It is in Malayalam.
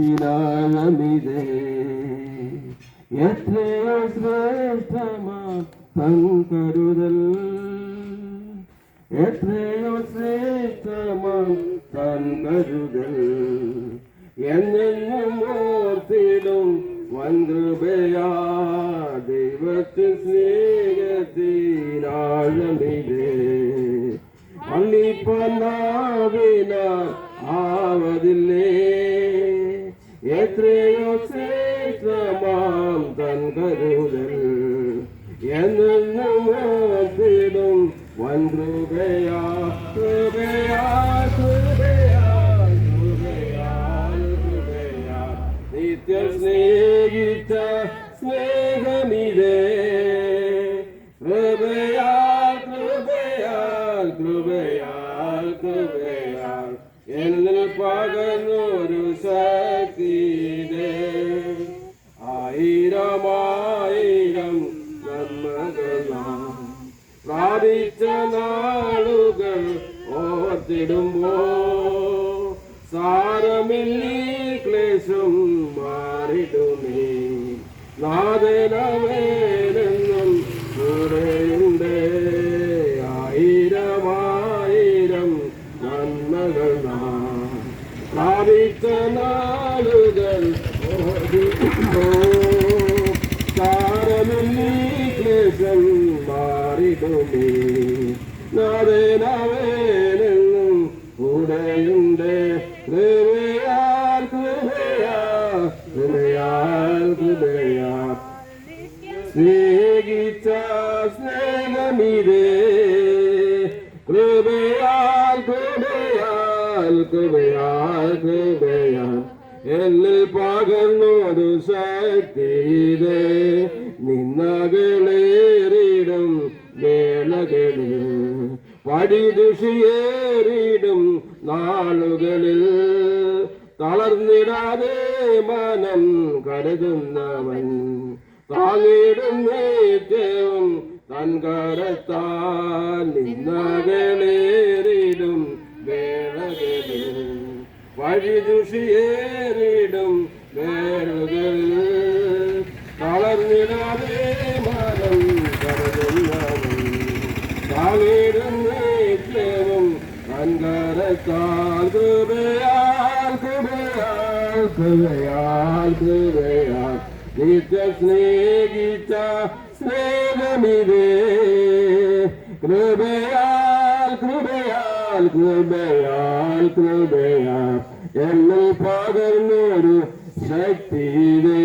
സ്നേഹത്തിനാഴമിതേ എത്രയോ ശ്രേഷ്ഠമാ തൻ കരുതൽ എത്രയോ ശ്രേഷ്ഠമാ തൻ കരുതൽ എന്നെന്നും ഓർത്തിടും വൻകൃപയാ ദൈവത്തിൻ സ്നേഹത്തിനാഴമിതേ അള്ളിപ്പന്നാവിനാൽ ആവതില്ലേ എത്രയോ ശ്രേഷ്ഠമാം തൻ കരുതൽ എന്നെന്നും ഓർത്തിടും വൻകൃപയാ കൃപയാ കൃപയാ കൃപയാ കൃപയാ നിത്യ സ്നേഹിച്ച സ്നേഹമിതേ കൃപയാൽ കൃപയാൽ കൃപയാൽ കൃപയാൽ എന്നിൽ പകർന്നൊരു ശക്തിയിലേ ആയിരമായിരം നന്മകളാം പ്രാപിച്ച നാളുകൾ ഓർത്തിടുമ്പോ സാരമില്ലീ ക്ലേശം മാറിടുമേ നാഥനവേരെന്നും കൂടെയുണ്ട് ആയിരമായിരം നന്മകളാം പ്രാപിച്ച നാളുകൾ ഓർത്തിടുമ്പോ സാരമില്ലീ ക്ലേശം മാറിടുമേ നാഥനവേരെന്നും കൂടെയുണ്ട് കൃപയാൽ കൃപയാൽ കൃപയാൽ കൃപയാൽ സ്നേഹിച്ച സ്നേഹമിതേ കൃപയാൽ കൃപയാൽ കൃപയാൽ കൃപയാൽ എന്നിൽ പകർന്നൊരു ശക്തിയിലേ നിന്നകളേറിടും വേളകളിൽ പടിദുഷിയേറിടും നാളുകളിൽ തളർന്നിടാതെ മനം കരുതുന്നവൻ താങ്ങിടും നിത്യവും തൻ കരത്താൽ നിന്നകളേറിടും വേളകളിൽ വഴിദുഷിയേറിടും വേളകളിൽ തളർന്നിടാതെ മനം കരുതുന്നവൻ താങ്ങിടും നിത്യവും തൻ കരത്താൽ കൃപയാൽ കൃപയാൽ കൃപയാൽ കൃപയാൽ നിത്യ സ്നേഹിച്ച സ്നേഹമിതേ കൃപയാൽ കൃപയാൽ കൃപയാൽ കൃപയാൽ എന്നിൽ പകർന്നൊരു ശക്തിയിലേ